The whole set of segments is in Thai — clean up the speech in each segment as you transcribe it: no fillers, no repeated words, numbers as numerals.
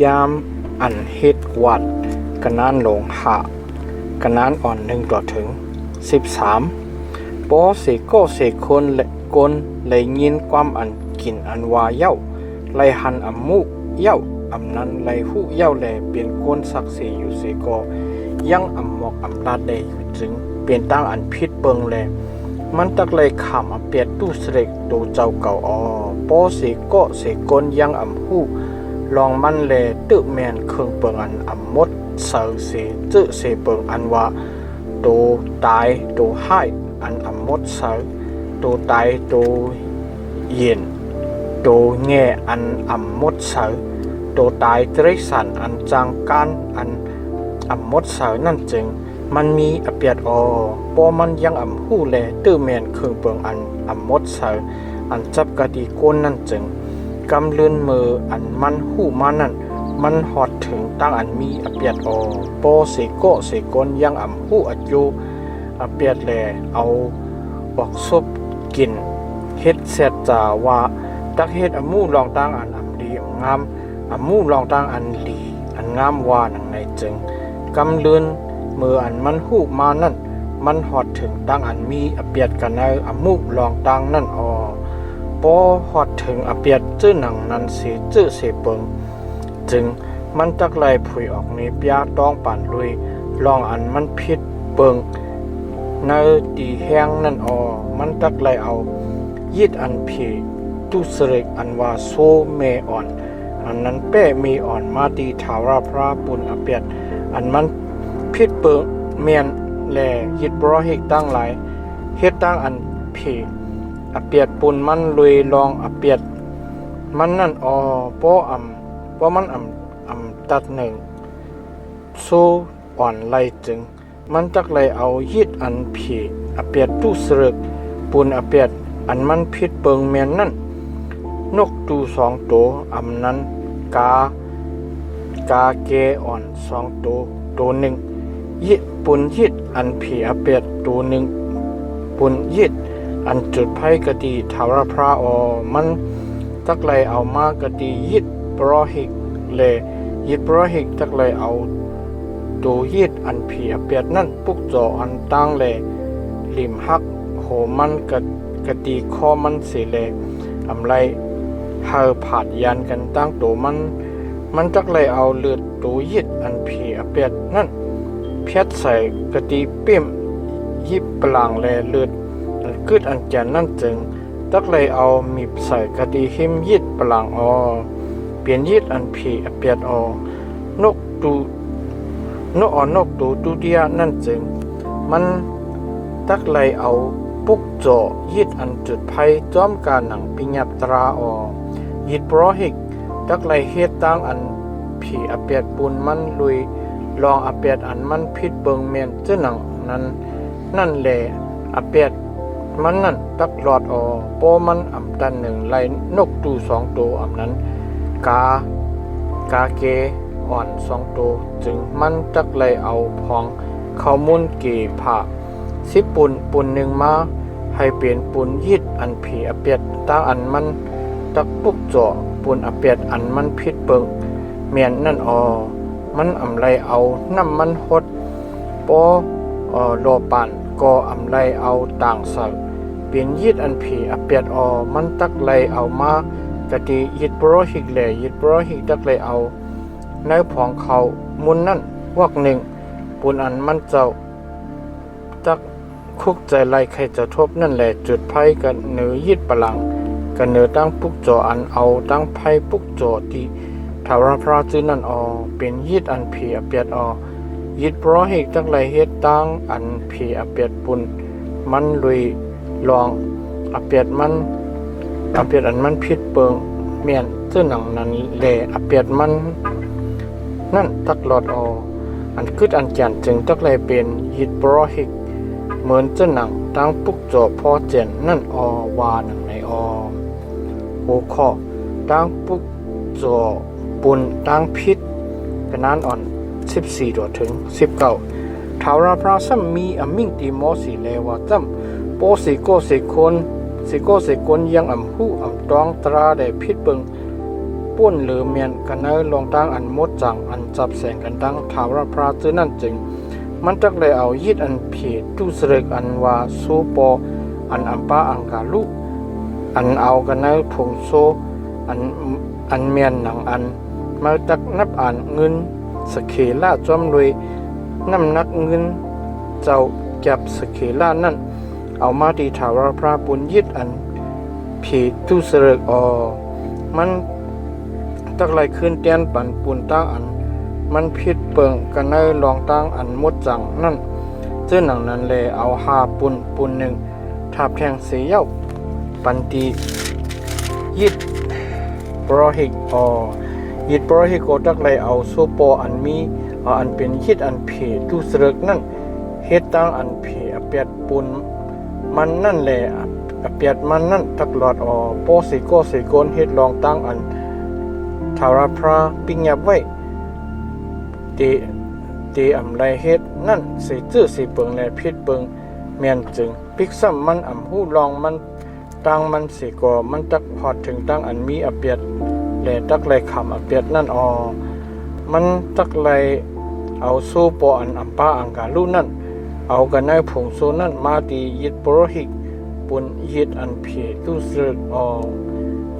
ยามอันเฮ็ดวัดกะนานหลงหะกะนานอ่อน1ต่อถึง13ปอเสก็เสคนและกลเลยยินความอันกินอันวาเย้าไลหันอำมุเย้าอำนั้นไลหูเย้าแลเปลี่ยนกลศักดิ์ศรีอยู่เสก็ยังอำหมอกอำลาดได้อยู่จึงเปลี่ยนตั้งอันพิษเบิงแลมันตักเลยขำอเปียดตู้เสกโตเจ้าเก่าปอเสก็เสกลยังอำหูลองมันแลตึแมนเครื่องเปิงอันอำมดเสือเสจื้อเสเปิงอันว่าโตตายโตให้อันอำมดเสือโตตายโตเย็นโตแง่อันอำมดเสือโตตายตริสันอันจางการอันอำมดเสือนั่นจึงมันมีอเปียดปอมันยังอำหูแลตื้อแมนเครื่องเปิงอันอำมดเสืออันจับกะดีโกนนั่นจึงกำเลื่อนมืออันมันหูมานั่นมันหอดถึงตั้งอันมีอเปียดปอเสก็เสกลยังอำหูอัดอยู่อเปียดแลเอาออกซบกินเฮ็ดเสร็จจ่าว่าตักเฮ็ดอมูลองตั้งอันอำดีงามอมูลองตั้งอันหลีอันงามว่าหนังในจึงกำเลื่อนมืออันมันหูมานั่นมันหอดถึงตั้งอันมีอเปียดกันในอมูลองตั้งนั่นปอหอดถึงอเปียดจื้อหนังนั้นเสจื้อเสเปิงจึงมันจักไลผุยออกในปยาต้องปั่นลุยลองอันมันพิษเปิงในตีแห้งนั่นมันจักไลเอายิดอันผีตุสเรกอันว่าโซเมอ่อนอันนั้นแป้มีอ่อนมาตีถาวราพระปุณอเปียดอันมันพิษเปิงเมียนแลยิดบรอเฮกตั้งหลายเฮ็ดตั้งอันผีอเปียดปุนมันลุยลองอเปียดมันนั่นป้อมันตัดหนึ่งโซอ่อนไลจึงมันจักไลเอายิดอันผีอเปียดตู้เสรึกปุนอเปียดอันมันพิษเปิงเมียนนั่นนกตู2ตัวนั้นกาเกอ่อน2ตัวหนึ่งยิดปุนยิดอันผีอเปียดตัวหนึ่งปุนยิดอันจุดไพ่กะดีทาวรพระมันตักไลเอามากะดียิดปรหิกเลยิดปรหิกตักไลเอาตัวยิดอันผีอเปียดนั่นปุกจออันตั้งเลลิมหักโหมันกะดีคอมันเสเลอำไรเฮาผาดยันกันตั้งตัวมันตักไลเอาเลือดตัวยิดอันผีอเปียดนั่นเพียดใส่กะดีเปี่ยมยิบปลางแลเลือดกึดอันแก่นนั่นจึงตักเลยเอามีใส่กะดีหิมยิดปลังเปลี่ยนยิดอันผีเปียดนกตูตูเดียนั่นจึงมันตักเลยเอาปุกโจยิดอันจุดไพ่จอมการหนังปิญญาตรายิดโปรหิกตักเลยเฮ็ดตั้งอันผีเปียดปูนมันลุยลองเปียดอันมันพิษเบิงเมียนเจ้าหนังนั่นแหละเปียดมันนั่นตักหลอดโปมันตันหนึ่งไล่นกตู2ตัวนั้นกาเกอ่อน2ตัวจึงมันตักไล่เอาพองเข้ามุนเกผ่า10ปุนหนึ่งมาให้เปลี่ยนปุนยิดอันผีอเปียดตั้งอันมันตักปุกจ่อปุนอเปียดอันมันพิษเปิงเมียนนั่นมันไล่เอาน้ำมันหดปโลปานก็ไล่เอาต่างใส่เปลี่ยนยิดอันผีอเปียดมันตักไล่เอามากะดียิดโปรหิกแลยิดโปรหิกตักไล่เอาในผองเขามุนนั่นวักหนึ่งปุนอันมันเจ้าตักคุกใจไล่ใครจะทบนั่นแหละจุดไพ่กันเหนือยิดปลังกันเหนือตั้งปุกจออันเอาตั้งไพ่ปุกจอที่ทาวรพระจื้อนั่นเป็นยิดอันผีอเปียดยิดโปรหิกตักไลเฮ็ดตั้งอันผีอเปียดปุนมันลุยลองอเปียดอันมันพิษเปิงเมียนซึ่งหนังนั้นแลอเปียดมันนั่นตักหลอดอันกึดอันแก่นจึงตักไลเป็นยิดโปรหิกเหมือนเจ้าหนังตั้งปุกจอพอเจนนั่นวาหนังในหัวข้อตั้งปุกจอปุนตั้งพิษกระนั้นอ่อน14ตัวถึง19ทาวราพระซัมมีมิ่งตีมอสีเลวาจัมโปสิโกสิคนยังหูตองตราได้พิษเบิง ปุ้นหรือเมียนกันเนอลงตั้งอันมดจังอันจับแสงกันตั้งถาวรพระจื้อนั่นจึงมันจักเลยเอายิดอันผีตู้เสรกอันว่าซูปออันอัมปาอังกาลุอันเอากันเนอผงโซอันเมียนหนังอันมาจักนับอ่านเงินสเคล่าจอมรวยน้ำหนักเงินเจ้าเก็บสเคล่านั่นเอามาที่ถาวรพระปุญยิดอันผีตู้เสรกมันตักไหลขึ้นเตียนปันปุนตั้งอันมันผิดเปิงกันในลองตั้งอันมดจังนั่นเจ้าหนังนั้นเลยเอาหาปุนหนึ่งทับแทงเสียเย้าปันตียิดปรหิกยิดปรหิกโกตักไหลเอาโซโปอันมีอันเป็นยิดอันผีตู้เสรกนั่นเฮ็ดตั้งอันผีอเปียดปุนมันนั่นแหละเปียดมันนั่นตักหลอดโปสิโกสิโกนเฮ็ดลองตั้งอันทาราพระปิงยับไว้ตีอำไรเฮ็ดนั่นสิจื้อสิเปิงแลพิษเปิงเมียนจึงปิกซ้ำมันหู้ลองมันตั้งมันสิก่อมันตักพอดถึงตั้งอันมีอเปียดแลตักไหลคำอเปียดนั่นมันตักไหลเอาสู้ปออันอัมปาอังกาลุนั่นเอากันในผงโซนั่นมาตียิดปรหิกปุนยิดอันเพียตู้เสือ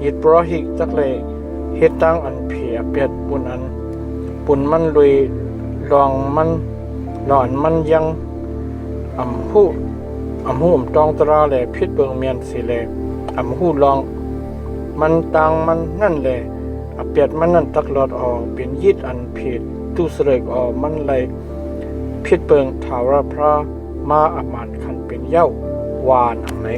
ยิดปรหิกตักไหลเฮ็ดตั้งอันเพียเปียดปุนมันลุยลองมันหลอนมันยังอำหูตองตราแลพิษเบิงเมียนสิแลอำหูลองมันตังมันนั่นแลเปียดมันนั่นตักหลอดเป็นยิดอันเพียตู้เสกมันไหลพิษเบิงถาวรพระมาอมานคันเป็นเย้าวานอันไหน